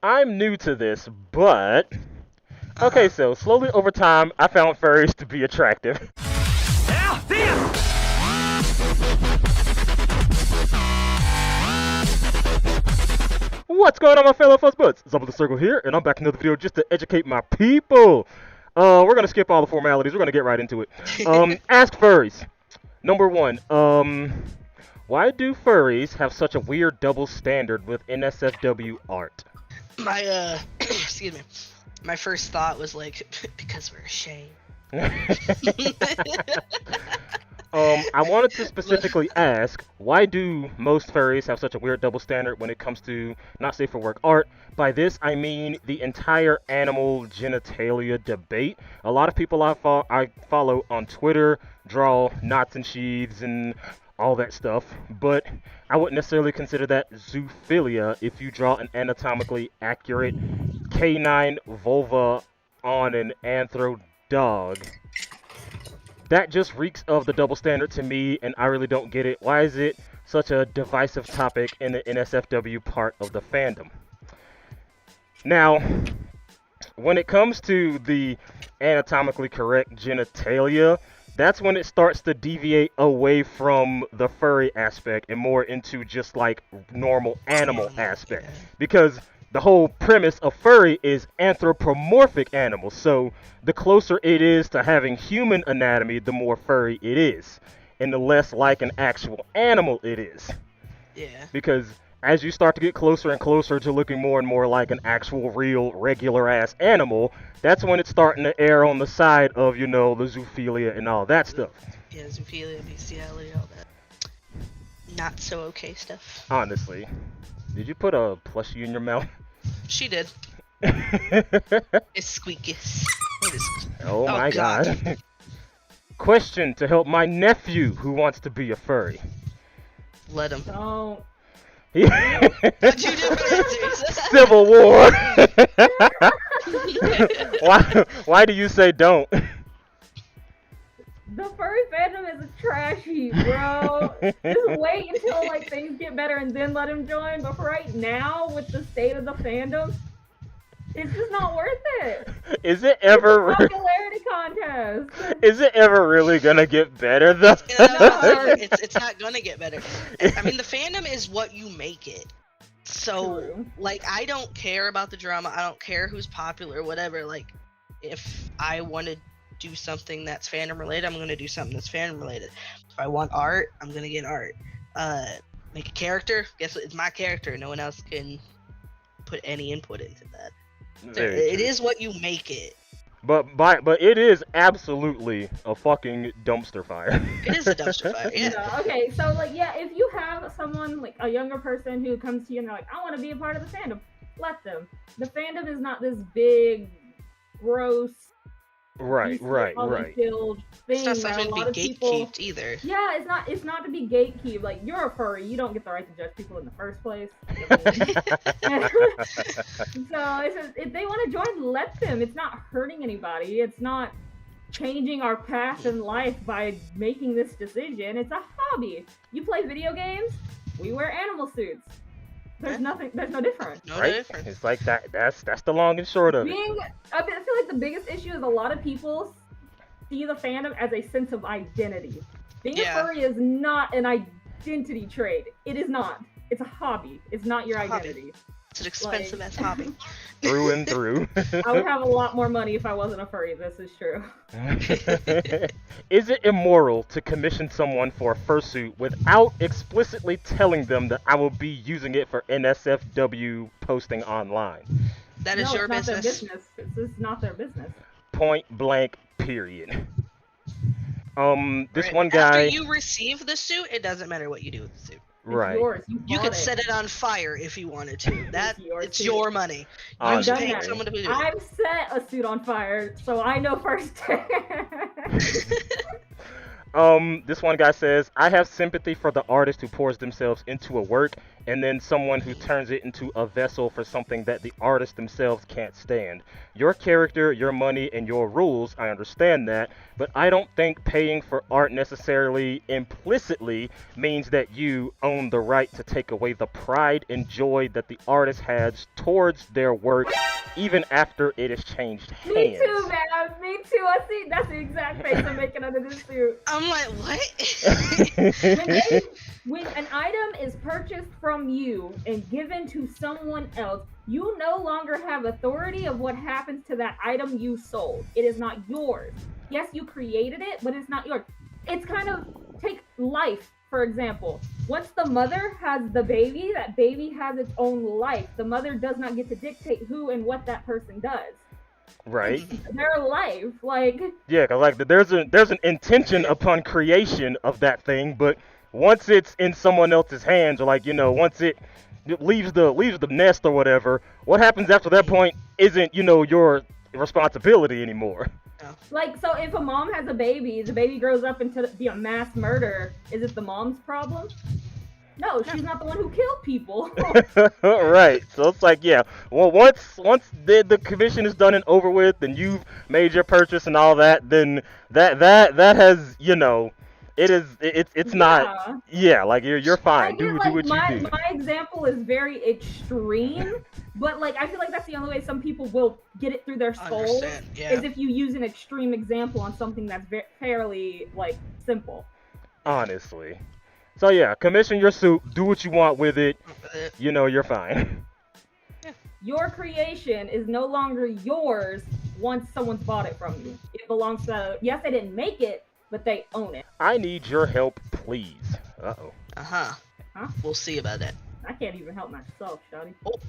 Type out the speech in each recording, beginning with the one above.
I'm new to this, but okay, Uh-huh. so slowly over time, I found furries to be attractive. Ow, damn! What's going on, my fellow fuzzbuds? Zabu the Sergal here, and I'm back in another video just to educate my people. We're gonna skip all the formalities. We're gonna get right into it. Ask furries. Number one. Why do furries have such a weird double standard with NSFW art? My excuse me. My first thought was like, because we're ashamed. I wanted to specifically ask, why do most furries have such a weird double standard when it comes to not safe for work art? By this, I mean the entire animal genitalia debate. A lot of people I follow on Twitter draw knots and sheaths and all that stuff, but I wouldn't necessarily consider that zoophilia if you draw an anatomically accurate canine vulva on an anthro dog. That just reeks of the double standard to me, and I really don't get it. Why is it such a divisive topic in the NSFW part of the fandom? Now, when it comes to the anatomically correct genitalia, that's when it starts to deviate away from the furry aspect and more into just like normal animal aspect. Yeah. Because the whole premise of furry is anthropomorphic animals. So the closer it is to having human anatomy, the more furry it is. And the less like an actual animal it is. Yeah. Because as you start to get closer and closer to looking more and more like an actual, real, regular ass animal, that's when it's starting to err on the side of, the zoophilia and all that stuff. Yeah, zoophilia, bestiality, all that. Not so okay stuff. Honestly. Did you put a plushie in your mouth? She did. It's squeaky. It is. Oh my God. god. Question to help my nephew who wants to be a furry. Let him. Don't. What'd you do for answers? Civil War. Why do you say don't? The furry fandom is trashy, bro. Just wait until like things get better and then let him join. But for right now, with the state of the fandom, it's just not worth it. Is it ever It's a popularity contest. Is it ever really gonna get better though? It's not gonna get better. I mean, the fandom is what you make it. So, True. like, I don't care about the drama. I don't care who's popular, whatever. Like, if I want to do something that's fandom related, I'm gonna do something that's fandom related. If I want art, I'm gonna get art. Make a character. Guess what? It's my character. No one else can put any input into that. It is what you make it. But it is absolutely a fucking dumpster fire. It is a dumpster fire. Yeah. No, okay, so like yeah, if you have someone like a younger person who comes to you and they're like, I want to be a part of the fandom, let them. The fandom is not this big, gross, Right. filled It's thing not that a something lot to of be people. gatekeeped either. Yeah, it's not to be gatekeep. Like you're a furry, you don't get the right to judge people in the first place. So it's just, if they want to join, let them. It's not hurting anybody. It's not changing our path in life by making this decision. It's a hobby. You play video games, we wear animal suits. There's nothing. There's no difference. No Right? difference. It's like that. That's the long and short of it. I feel like the biggest issue is a lot of people see the fandom as a sense of identity. Being Yeah. a furry is not an identity trait. It is not. It's a hobby. It's not your Hobby. identity. It's an expensive ass hobby. Through and through. I would have a lot more money if I wasn't a furry. This is true. Is it immoral to commission someone for a fursuit without explicitly telling them that I will be using it for NSFW posting online? That is No, your it's not their business. business. It's just not their business. Point blank. Period. This Right. one guy. After you receive the suit, it doesn't matter what you do with the suit. It's Right. yours. You bought could it. set it on fire if you wanted to. That yours it's too. your money. You I've just done paid that. someone to do it. I've set a suit on fire, so I know firsthand. This one guy says, I have sympathy for the artist who pours themselves into a work and then someone who turns it into a vessel for something that the artist themselves can't stand. Your character, your money, and your rules, I understand that, but I don't think paying for art necessarily implicitly means that you own the right to take away the pride and joy that the artist has towards their work even after it has changed hands. Me too, man. Me too. I see. That's the exact face I'm making under this suit. I'm like, what? When an item is purchased from you and given to someone else, you no longer have authority of what happens to that item you sold. It is not yours. Yes, you created it, but it's not yours. It's kind of take life, for example. Once the mother has the baby, that baby has its own life. The mother does not get to dictate who and what that person does. Right. It's their life. Like, Yeah, 'cause like there's an intention upon creation of that thing, but once it's in someone else's hands, or like once it leaves the nest or whatever, what happens after that point isn't your responsibility anymore. Like, so if a mom has a baby, the baby grows up into be a mass murderer, is it the mom's problem? No, she's not the one who killed people. Right. So it's like, yeah. Well, once the commission is done and over with, and you've made your purchase and all that, then that has it's not. Yeah, like you're fine. Do like, what you do. My example is very extreme, but like I feel like that's the only way some people will get it through their skulls is if you use an extreme example on something that's fairly like simple. Honestly. So yeah, commission your suit, do what you want with it. You're fine. Your creation is no longer yours once someone's bought it from you. It belongs to yes, they didn't make it, but they own it. I need your help, please. Uh-oh. Huh? We'll see about that. I can't even help myself, Shawty. Oh.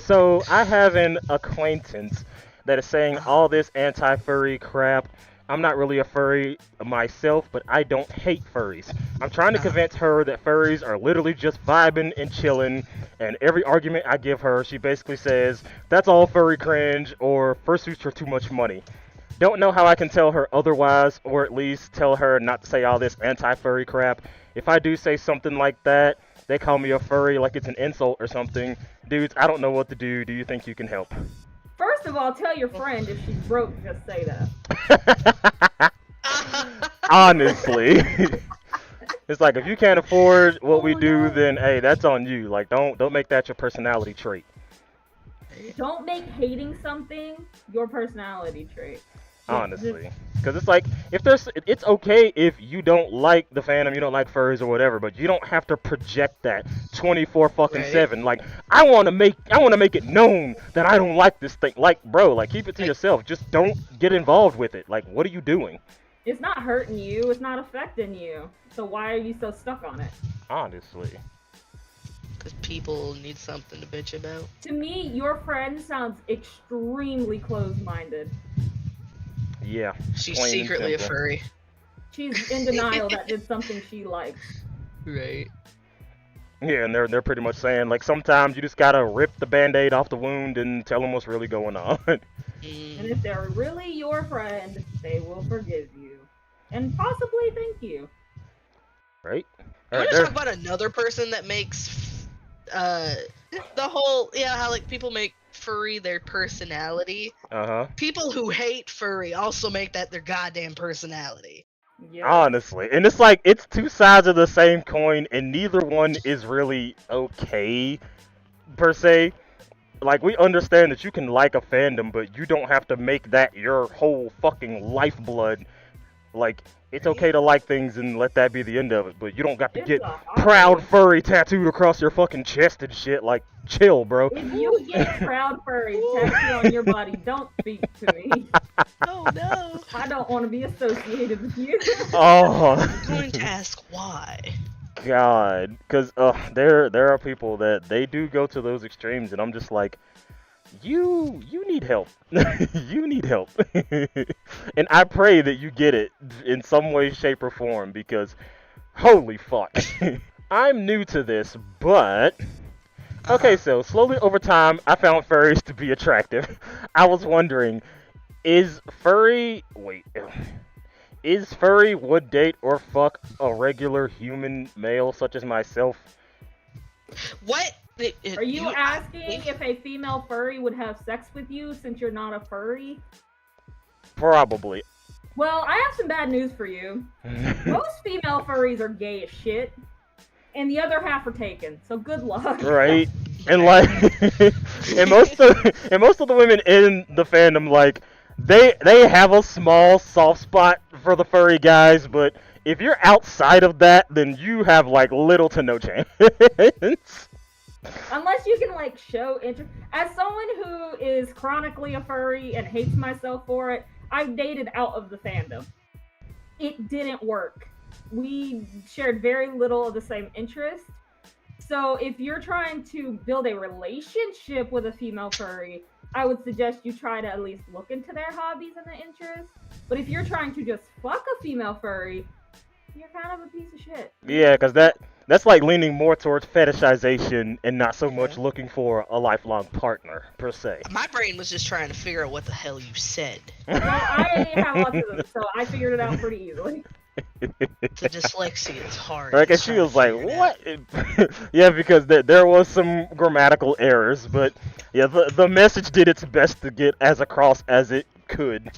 So I have an acquaintance that is saying all this anti-furry crap. I'm not really a furry myself, but I don't hate furries. I'm trying to convince her that furries are literally just vibing and chilling, and every argument I give her, she basically says, that's all furry cringe, or fursuits are too much money. Don't know how I can tell her otherwise, or at least tell her not to say all this anti-furry crap. If I do say something like that, they call me a furry like it's an insult or something. Dudes, I don't know what to do. Do you think you can help? First of all, tell your friend if she's broke, just say that. Honestly. It's like, if you can't afford what we do, then hey, that's on you. Like, don't make that your personality trait. Don't make hating something your personality trait. Honestly. Because it's like, it's okay if you don't like the fandom, you don't like furries or whatever, but you don't have to project that 24 fucking 7. Like, I want to make it known that I don't like this thing. Like, bro, like, keep it to yourself. Just don't get involved with it. Like, what are you doing? It's not hurting you. It's not affecting you. So why are you so stuck on it? Honestly. Because people need something to bitch about. To me, your friend sounds extremely closed-minded. Yeah. She's secretly a furry. She's in denial that it's something she likes. Right. Yeah, and they're pretty much saying, like, sometimes you just gotta rip the band-aid off the wound and tell them what's really going on. And if they're really your friend, they will forgive you. And possibly thank you. Right? I want to talk about another person that makes the whole, how like people make furry their personality. People who hate furry also make that their goddamn personality. Yeah. Honestly. And it's like, it's two sides of the same coin, and neither one is really okay, per se. Like, we understand that you can like a fandom, but you don't have to make that your whole fucking lifeblood. Like, it's okay to like things and let that be the end of it, but you don't got to get proud furry tattooed across your fucking chest and shit. Like, chill, bro. If you get proud furry tattooed on your body, don't speak to me. Oh no. I don't want to be associated with you. Oh. I'm going to ask why. God, because there are people that they do go to those extremes, and I'm just like, you need help. You need help. And I pray that you get it in some way, shape, or form, because holy fuck. I'm new to this, but okay, so slowly over time, I found furries to be attractive. I was wondering, is is furry, would date or fuck a regular human male such as myself? What? Are you asking if a female furry would have sex with you since you're not a furry? Probably. Well, I have some bad news for you. Most female furries are gay as shit, and the other half are taken. So good luck. Right. And like, and most of the women in the fandom, like, they have a small soft spot for the furry guys, but if you're outside of that, then you have like little to no chance. Unless you can like show interest. As someone who is chronically a furry and hates myself for it, I've dated out of the fandom. It didn't work. We shared very little of the same interest. So if you're trying to build a relationship with a female furry, I would suggest you try to at least look into their hobbies and their interests. But if you're trying to just fuck a female furry, you're kind of a piece of shit. Yeah, because that's like leaning more towards fetishization and not so much looking for a lifelong partner per se. My brain was just trying to figure out what the hell you said. Well, I have autism, so I figured it out pretty easily. The dyslexia is hard. Like, and Just she trying was to like, figure it out. "What?" Yeah, because there was some grammatical errors, but yeah, the message did its best to get as across as it could.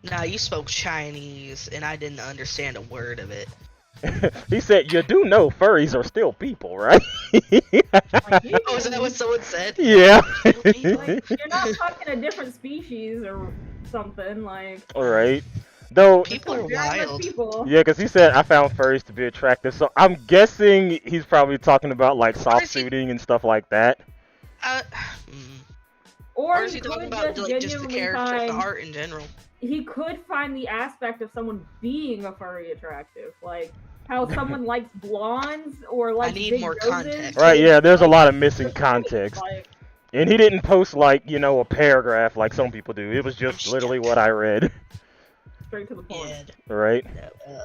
Nah, you spoke Chinese, and I didn't understand a word of it. He said, "You do know furries are still people, right?" Oh, is that what someone said? Yeah. Like, you're not talking a different species or something, like... All right. Though, People are Very much wild. people. yeah, because he said I found furries to be attractive, so I'm guessing he's probably talking about like soft is he- suiting and stuff like that. Mm. Or Or is he he talking could about just like just the genuinely character, the find... art in general? He could find the aspect of someone being a furry attractive, like how someone likes blondes or like need big more noses. context. Right? Yeah, there's a lot of missing Like, context. And he didn't post like, a paragraph like some people do. It was just literally what I read. straight to the point. Yeah. Right? No,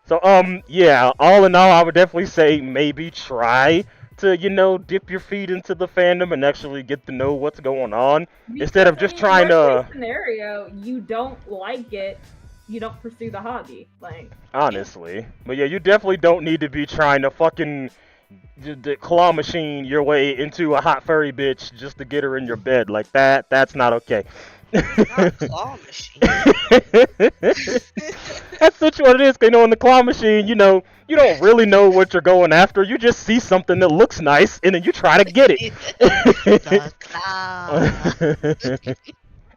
So, yeah, all in all, I would definitely say maybe try to, dip your feet into the fandom and actually get to know what's going on. Instead of Because, just trying worst to... case scenario, you don't like it, you don't pursue the hobby. Like, Honestly. But yeah, you definitely don't need to be trying to fucking claw machine your way into a hot furry bitch just to get her in your bed. Like, that's not okay. not a claw machine. That's such what it is. 'Cause, in the claw machine, you don't really know what you're going after. You just see something that looks nice, and then you try to get it. The claw.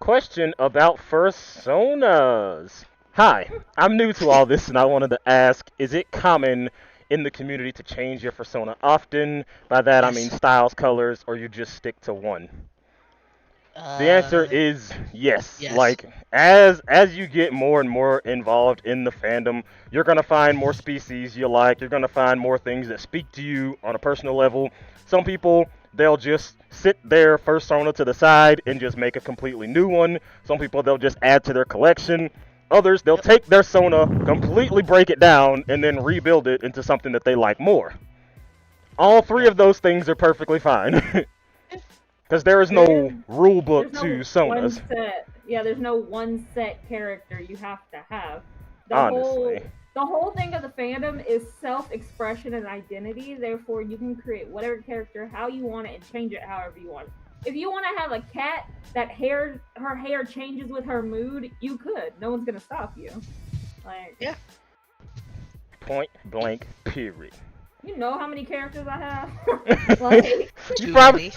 Question about fursonas. Hi, I'm new to all this, and I wanted to ask, is it common in the community to change your persona often? By that, I mean styles, colors, or you just stick to one? The answer is yes. yes. Like, as you get more and more involved in the fandom, you're gonna find more species you like. You're gonna find more things that speak to you on a personal level. Some people, they'll just sit their fursona to the side and just make a completely new one. Some people, they'll just add to their collection. Others, they'll take their sona, completely break it down, and then rebuild it into something that they like more. All three of those things are perfectly fine. Because there is no rule book there's to no sonas. one set. Yeah, there's no one set character you have to have. Honestly. The whole thing of the fandom is self-expression and identity. Therefore, you can create whatever character how you want it and change it however you want. If you want to have a cat that her hair changes with her mood, you could. No one's gonna stop you. Like, Yeah. Point blank, period. you know how many characters I have? Like, you probably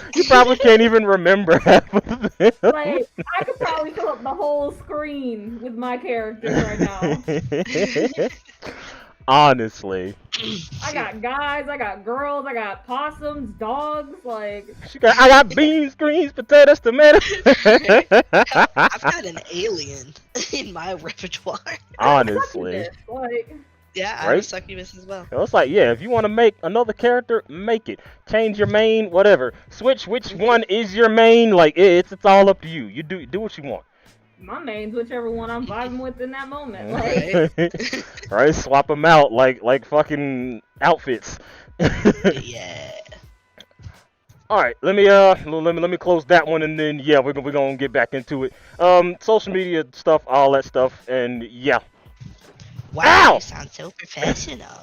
can't even remember half of them. like, I could probably fill up the whole screen with my characters right now. Honestly. I got guys, I got girls, I got possums, dogs, like... I got beans, greens, potatoes, tomatoes. I've got an alien in my repertoire. Honestly. Like, Yeah, I'm a Right? succubus as well. It's like, yeah, if you want to make another character, make it. Change your main, whatever. Switch which one is your main. Like, it's all up to you. You do what you want. my main's whichever one I'm vibing with in that moment. Like, Right? Swap them out like fucking outfits. Yeah. All right, let me close that one, and then yeah, we're gonna get back into it. Social media stuff, all that stuff, and yeah. Wow, Ow! you sound so professional.